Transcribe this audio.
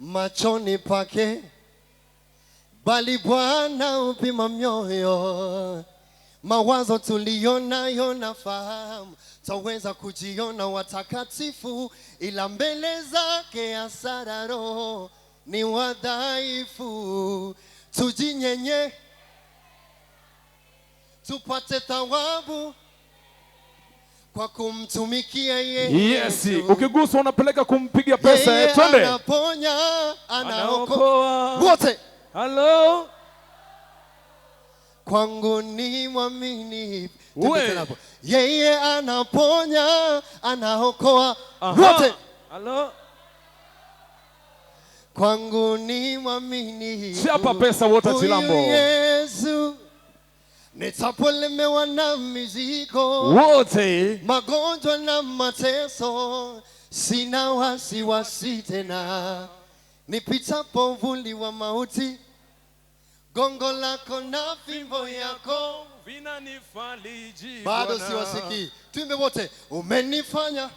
machoni pake, bali Bwana upima mioyo. Mawazo tuliyonayo nafahamu, taweza kujiona watakatifu, ila mbele zake hasara roho ni wadhaifu. Tujinyenye tupate thawabu kwa kumtumikia yeye. Yes, ukigusa unapeleka kumpigia pesa. Twende. Anaponya, anaokoa. Wote. Hello. Kwangu ni mwaminifu. Yeye anaponya, anaokoa. Wote. Hello. Kwangu ni mwaminifu. Chapa pesa wote Chilambo. Yesu. Nitapolemewa na mizigo, wote magonjwa na mateso, sina wasiwasi tena. Nipitapo uvuli wa mauti, gongo lako na fimbo yako vinanifariji. Bado siwasikii. Tuimbe wote. Umenifanya